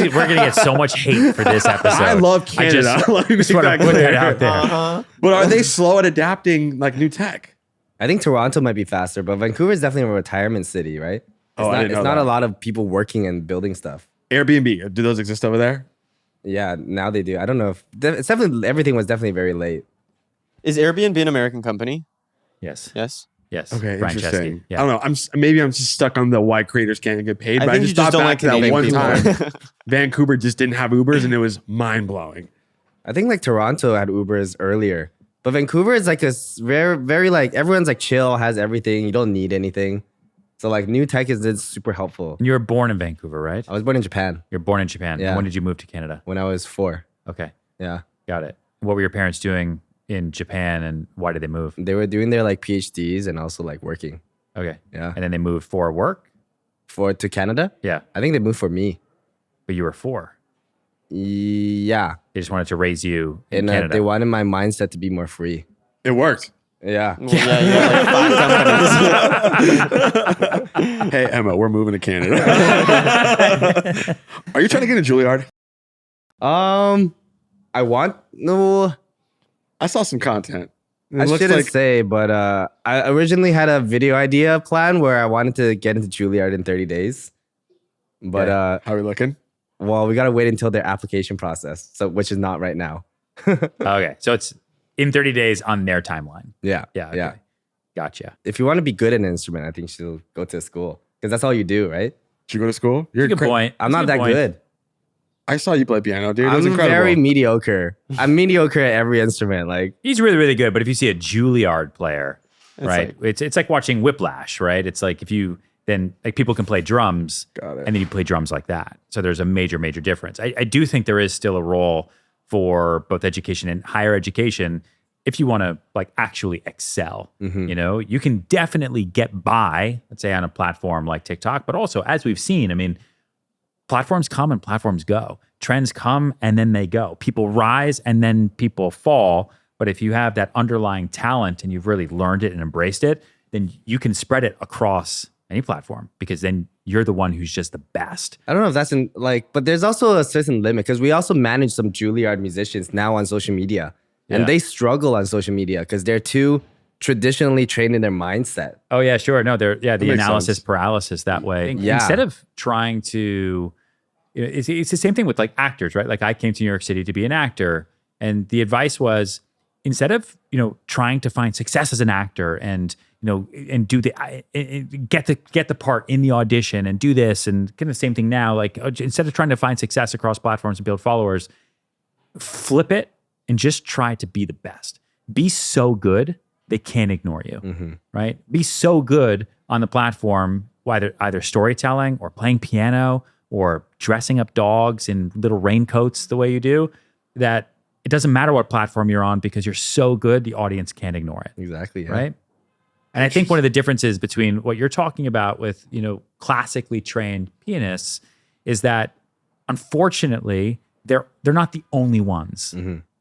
we're gonna get so much hate for this episode. I love Canada. Let me just make want to that put clear. that out there. But are they slow at adapting like new tech? I think Toronto might be faster, but Vancouver is definitely a retirement city, right? I didn't know it's not that. a lot of people working and building stuff. Airbnb, do those exist over there? Yeah, now they do. I don't know if it's definitely everything was definitely very late. Is Airbnb an American company? Yes. Yes. Yes. Okay, Brian interesting. Chesky. Yeah. I don't know. Maybe I'm just stuck on the why creators can't get paid. I But I think just you just thought don't back like to that Canadian one people. time Vancouver just didn't have Ubers, and it was mind blowing. I think like Toronto had Ubers earlier, but Vancouver is like a very, very like everyone's like chill, has everything. You don't need anything. So like new tech is super helpful. You were born in Vancouver, right? I was born in Japan You're born in Japan. Yeah. And when did you move to Canada? when I was 4. Okay, Yeah. got it. What were your parents doing in Japan, and why did they move? They were doing their like PhDs and also like working. Okay, Yeah. and then they moved for work. To Canada? Yeah, I think they moved for me. but you were 4. Yeah. They just wanted to raise you in And Canada. they wanted my mindset to be more free. It worked. Yeah. Well, yeah, like 5 companies. Hey, Emma, we're moving to Canada. Are you trying to get into Juilliard? I want no. I saw some content. It I looks shouldn't like say, but I originally had a video idea plan where I wanted to get into Juilliard in 30 days. But how are we looking? well, we gotta wait until their application process, so which is not right now. Okay, so it's in 30 days on their timeline. Yeah, Yeah, okay. yeah. Gotcha. If you want to be good at an instrument, I think you should go to school because that's all you do, right? Did you go to school? That's a good point. I'm That's not a that point. good. I saw you play piano, dude. It was I'm incredible. very mediocre. I'm mediocre at every instrument. Like, He's really, really good. But if you see a Juilliard player, It's right, like- it's like watching Whiplash, right? It's like if you then like people can play drums, Got it. and then you play drums like that. So there's a major, major difference. I do think there is still a role for both education and higher education if you want to like actually excel. Mhm. You know, you can definitely get by, let's say, on a platform like TikTok, but also as we've seen, I mean, platforms come and platforms go. Trends come and then they go. People rise and then people fall. But if you have that underlying talent and you've really learned it and embraced it, then you can spread it across any platform because then you're the one who's just the best. I don't know if that's in like, but there's also a certain limit because we also manage some Juilliard musicians now on social media, and Yeah. they struggle on social media because they're too traditionally trained in their mindset. Oh yeah, sure. No, the makes analysis sense. paralysis that way. Yeah. Instead of trying to, it's the same thing with like actors, right? Like I came to New York City to be an actor, and the advice was instead of trying to find success as an actor and and do the get the part in the audition and do this and kind of the same thing now. Like instead of trying to find success across platforms and build followers, flip it and just try to be the best. Be so good they can't ignore you, right? Be so good on the platform, either storytelling or playing piano or dressing up dogs in little raincoats the way you do, that it doesn't matter what platform you're on because you're so good, the audience can't ignore it, Exactly. Yeah. right? And I think one of the differences between what you're talking about with, classically trained pianists is that unfortunately, they're not the only ones,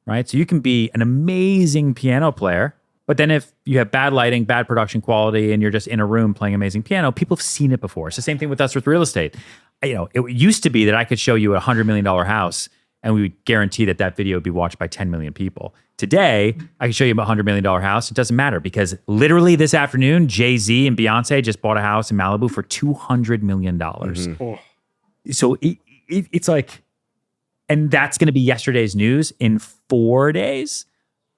right? So you can be an amazing piano player, but then if you have bad lighting, bad production quality, and you're just in a room playing amazing piano, people have seen it before. It's the same thing with us with real estate. It used to be that I could show you a $100 million house and we would guarantee that video would be watched by 10 million people. Today, I can show you a $100 million house. It doesn't matter because literally this afternoon, Jay-Z and Beyonce just bought a house in Malibu for $200 million. Oh. So it's like, and that's going to be yesterday's news in 4 days.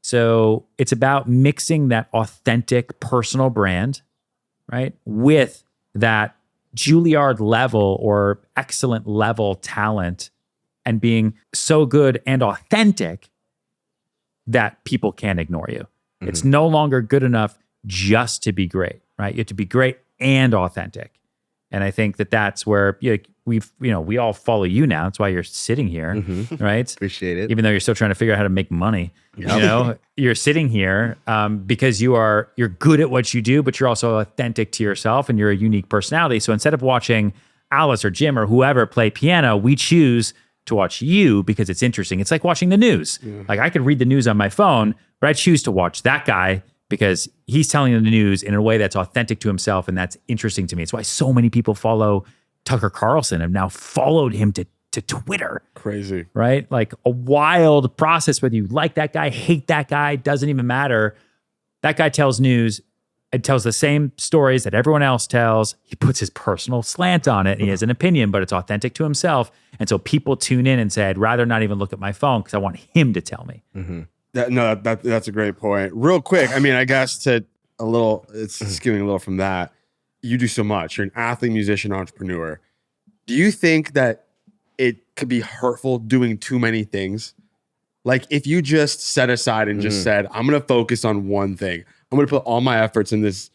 So it's about mixing that authentic personal brand, right, with that Juilliard level or excellent level talent and being so good and authentic that people can't ignore you. It's no longer good enough just to be great, right? You have to be great and authentic. And I think that's where we all follow you now. That's why you're sitting here, right? Appreciate it. Even though you're still trying to figure out how to make money, you're sitting here because you're good at what you do, but you're also authentic to yourself and you're a unique personality. So instead of watching Alice or Jim or whoever play piano, we choose to watch you because it's interesting. It's like watching the news. Like I could read the news on my phone, but I choose to watch that guy because he's telling the news in a way that's authentic to himself and that's interesting to me. It's why so many people follow Tucker Carlson, have now followed him to Twitter. Crazy. Right? Like a wild process, whether you like that guy, hate that guy, doesn't even matter. That guy tells news. It tells the same stories that everyone else tells. He puts his personal slant on it. He has an opinion, but it's authentic to himself. And so people tune in and say, I'd rather not even look at my phone because I want him to tell me. That's a great point. Real quick, I mean, I guess it's skimming a little from that. You do so much. You're an athlete, musician, entrepreneur. Do you think that it could be hurtful doing too many things? Like if you just set aside and just said, I'm going to focus on one thing. I'm going to put all my efforts in this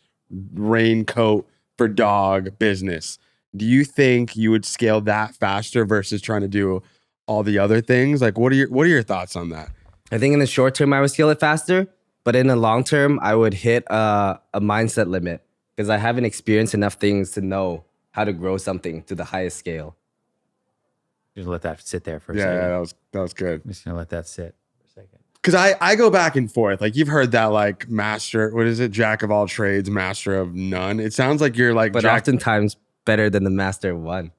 raincoat for dog business, do you think you would scale that faster versus trying to do all the other things? Like, what are your thoughts on that? I think in the short term, I would scale it faster. But in the long term, I would hit a mindset limit because I haven't experienced enough things to know how to grow something to the highest scale. Just let that sit there for a Yeah, second. that was good. I'm just gonna let that sit for a second. Because I go back and forth. Like, you've heard that, like, master, what is it? Jack of all trades, master of none. It sounds like you're like, But oftentimes better than the master of one.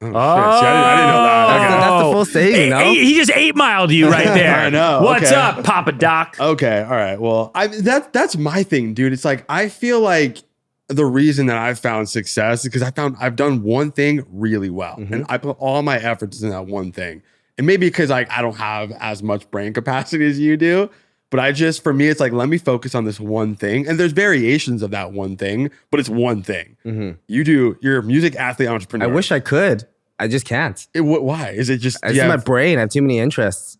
Oh, shit. See, I didn't know that. That's, Okay. that's the full saying, you know? He just 8-miled you right there. I know. What's Okay. up, Papa Doc? Okay, all right. Well, that's my thing, dude. It's like, I feel like the reason that I've found success is because I've done one thing really well, and I put all my efforts in that one thing. And maybe because like I don't have as much brain capacity as you do, but for me, it's like, let me focus on this one thing. And there's variations of that one thing, but it's one thing. You're a music athlete entrepreneur. I wish I could. I just can't. Why? Is it just? It's my brain. I have too many interests.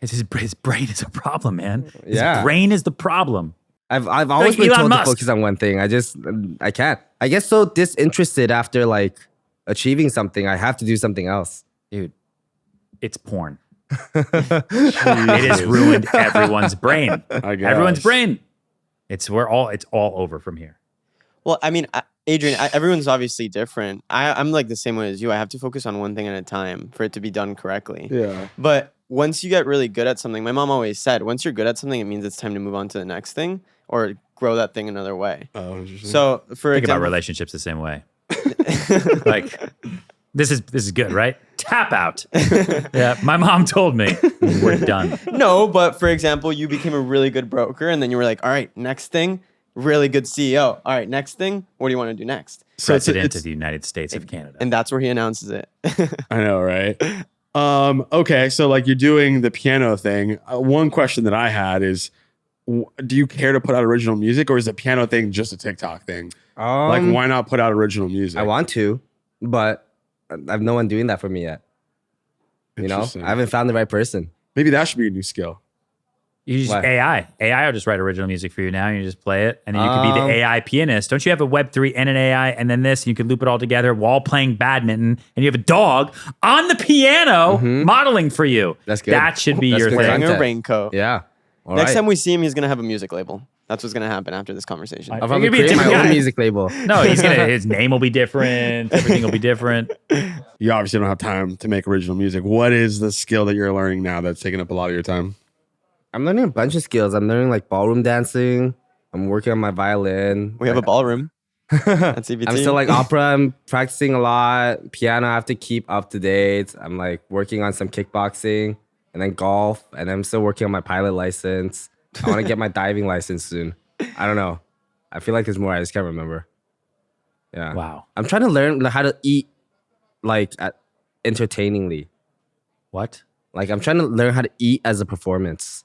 His brain is a problem, man. His Yeah. brain is the problem. I've always been Elon told Musk. to focus on one thing. I can't. I get so disinterested after like achieving something. I have to do something else. Dude, it's porn. It has ruined everyone's brain. I guess. Everyone's brain. It's all over from here. Well, I mean, Adrian, everyone's obviously different. I'm like the same way as you. I have to focus on one thing at a time for it to be done correctly. Yeah. But once you get really good at something, my mom always said, once you're good at something, it means it's time to move on to the next thing or grow that thing another way. Oh, interesting. So for Think about example, relationships the same way. Like, this is good, right? Tap out. Yeah, my mom told me we're done. no, but for example, you became a really good broker and then you were like, all right, next thing, really good CEO. All right, next thing, what do you want to do next? So President of the United States of Canada. And that's where he announces it. I know, right? Okay, so like you're doing the piano thing. One question that I had is, do you care to put out original music, or is the piano thing just a TikTok thing? Like, why not put out original music? I want to, but I have no one doing that for me yet. You know, Interesting. I haven't found the right person. Maybe that should be a new skill. You just What? AI will just write original music for you now. You just play it, and then you could be the AI pianist. Don't you have a Web3 and an AI, and then this? And you could loop it all together while playing badminton, and you have a dog on the piano modeling for you. That's good. That should be That's your good thing. Wearing a content. raincoat. Yeah. All Next right. time we see him, he's going to have a music label. That's what's going to happen after this conversation. I- I'll You're probably gonna be a create my different own guy. music label. No, his name will be different. Everything will be different. You obviously don't have time to make original music. What is the skill that you're learning now that's taking up a lot of your time? I'm learning a bunch of skills. I'm learning like ballroom dancing. I'm working on my violin. We have a ballroom at CBT. I'm still like opera. I'm practicing a lot. Piano, I have to keep up to date. I'm like working on some kickboxing and then golf. And I'm still working on my pilot license. I want to get my diving license soon. I don't know. I feel like there's more. I just can't remember. Yeah. Wow. I'm trying to learn how to eat like entertainingly. What? Like I'm trying to learn how to eat as a performance.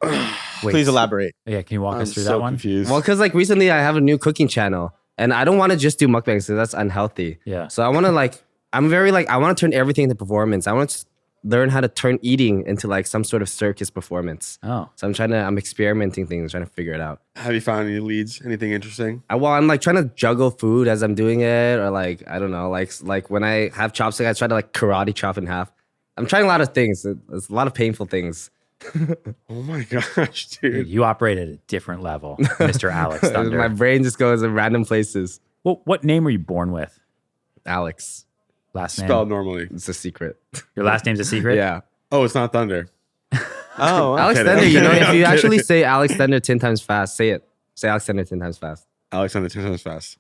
Wait, Please elaborate. Yeah, can you walk I'm us through so that one? confused. Well, because like recently I have a new cooking channel and I don't want to just do mukbangs because that's unhealthy. Yeah. So I want to like, I want to turn everything into performance. I want to learn how to turn eating into like some sort of circus performance. Oh, So I'm experimenting things, trying to figure it out. Have you found any leads? Anything interesting? I'm like trying to juggle food as I'm doing it, or like, I don't know, like when I have chopstick, I try to like karate chop in half. I'm trying a lot of things. It's a lot of painful things. Oh my gosh, dude. you operate at a different level, Mr. Alex Thunder. My brain just goes in random places. Well, what name were you born with? Alex, Last name? Spelled normally. it's a secret. Your last name's a secret? Yeah. Oh, it's not Thunder. Oh, Alex kidding. Thunder, you know, if you I'm actually kidding. say Alex Thunder 10 times fast, say it. Say Alex Thunder 10 times fast. Alexander 10 times fast.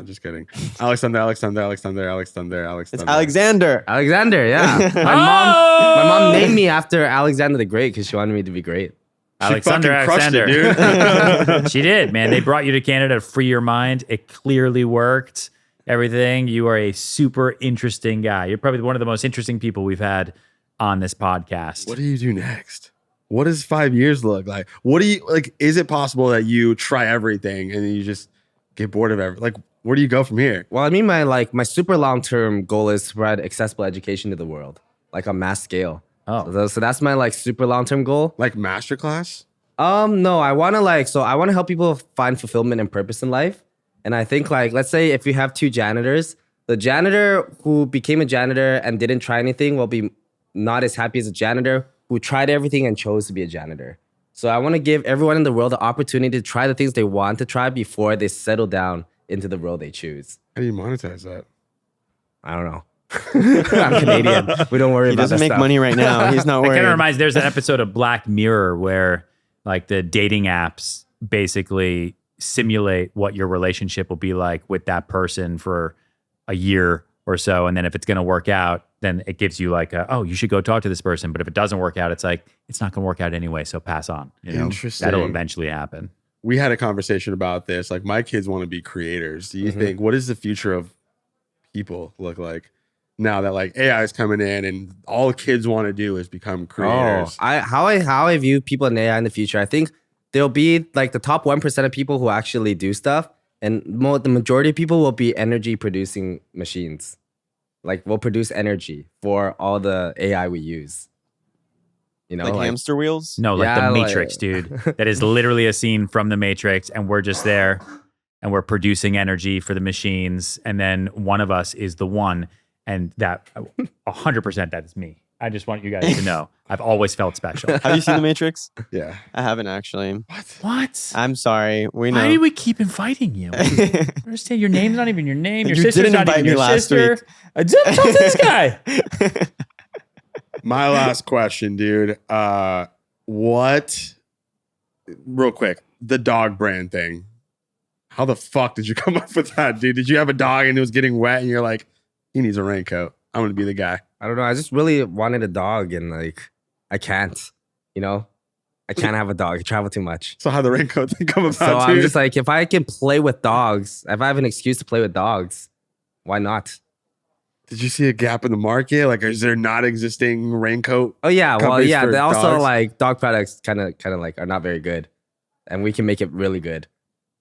Just kidding. Alexander, Alexander, Alexander, Alexander, Alexander. it's Alexander. Alexander, yeah. Oh! My mom named me after Alexander the Great because she wanted me to be great. Alexander, fucking crushed it, Alexander. dude. She did, man. They brought you to Canada to free your mind. It clearly worked. Everything. You are a super interesting guy. You're probably one of the most interesting people we've had on this podcast. What do you do next? What does 5 years look like? What do you like? Is it possible that you try everything and then you just get bored of everything? Like, where do you go from here? Well, I mean, my super long term goal is to provide accessible education to the world, like on mass scale. Oh. So that's my like super long term goal. Like masterclass? No, I want to help people find fulfillment and purpose in life. And I think like, let's say if you have 2 janitors, the janitor who became a janitor and didn't try anything will be not as happy as a janitor who tried everything and chose to be a janitor. So I want to give everyone in the world the opportunity to try the things they want to try before they settle down into the role they choose. How do you monetize that? I don't know. I'm Canadian. We don't worry He about doesn't that make stuff. money right now. He's not That worried. kind of reminds. There's an episode of Black Mirror where like the dating apps basically simulate what your relationship will be like with that person for a year or so, and then if it's going to work out, then it gives you like, oh, you should go talk to this person. But if it doesn't work out, it's like it's not going to work out anyway, so pass on. You know, Interesting. that'll eventually happen. We had a conversation about this. Like, my kids want to be creators. Do you think, what does the future of people look like now that like AI is coming in and all kids want to do is become creators? How I view people in AI in the future, I think there'll be like the top 1% of people who actually do stuff, and the majority of people will be energy producing machines. Like we'll produce energy for all the AI we use. You know, like hamster wheels? No, like Yeah, the like- Matrix, dude. That is literally a scene from the Matrix, and we're just there, and we're producing energy for the machines, and then one of us is the one, and that 100% that is me. I just want you guys to know I've always felt special. Have you seen The Matrix? Yeah. I haven't actually. What? I'm sorry. We know. Why do we keep inviting you? I don't understand. Your name's not even your name. Your You sister's didn't not invite even me your last sister. week. Talk to this guy. My last question, dude. What, real quick, the dog brand thing. How the fuck did you come up with that, dude? Did you have a dog and it was getting wet and you're like, he needs a raincoat? I'm going to be the guy. I don't know. I just really wanted a dog, and like I can't. You know, I can't have a dog. I travel too much. So how the raincoat thing come about, So dude? I'm just like, if I can play with dogs, if I have an excuse to play with dogs, why not? Did you see a gap in the market? Like, is there not existing raincoat? Oh yeah, well Companies yeah. for They also dogs? like dog products, kind of like are not very good, and we can make it really good.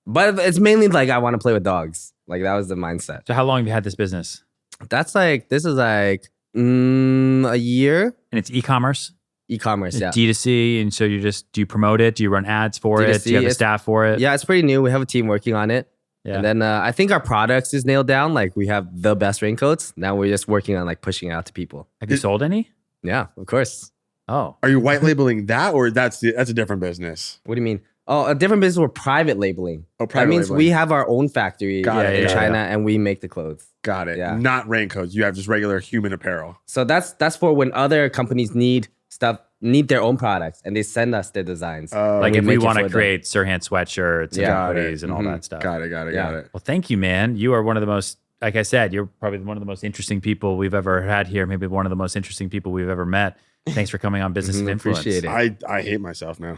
But it's mainly like I want to play with dogs. Like that was the mindset. So how long have you had this business? That's like this is like a year. And it's e-commerce? E-commerce, It's yeah. D2C, and so do you promote it? Do you run ads for it? Do you have a D2C, staff for it? Yeah, it's pretty new. We have a team working on it. Yeah. And then I think our products is nailed down. Like we have the best raincoats. Now we're just working on like pushing it out to people. Have you sold any? Yeah, of course. Oh. Are you white labeling that, or that's a different business? What do you mean? Oh, a different business. We're private labeling. Oh, That private means labeling. we have our own factory Got it, in yeah, China, and we make the clothes. Got it. Yeah. Not raincoats. You have just regular human apparel. So that's for when other companies need their own products, and they send us their designs. Like we if we make it want to for them. create Sirhan sweatshirts and Yeah. hoodies and all Mhm. that stuff. Got it. Got Yeah. it. Well, thank you, man. You are one of the most, like I said, you're probably one of the most interesting people we've ever had here. Maybe one of the most interesting people we've ever met. Thanks for coming on Business of Influence. Appreciate it. I hate myself now.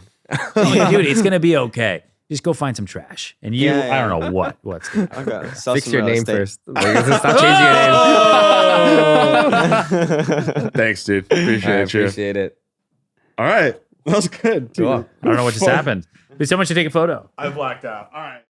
Oh, dude, it's gonna be okay. Just go find some trash. And you, Yeah, yeah. I don't know what's going on. Okay. Sell Fix some your real name estate. first. Like, stop changing your name. Thanks, dude. I Appreciate you. appreciate it. All right. That was good. Cool. I don't know what just happened. There's so much to take a photo. I blacked out. All right.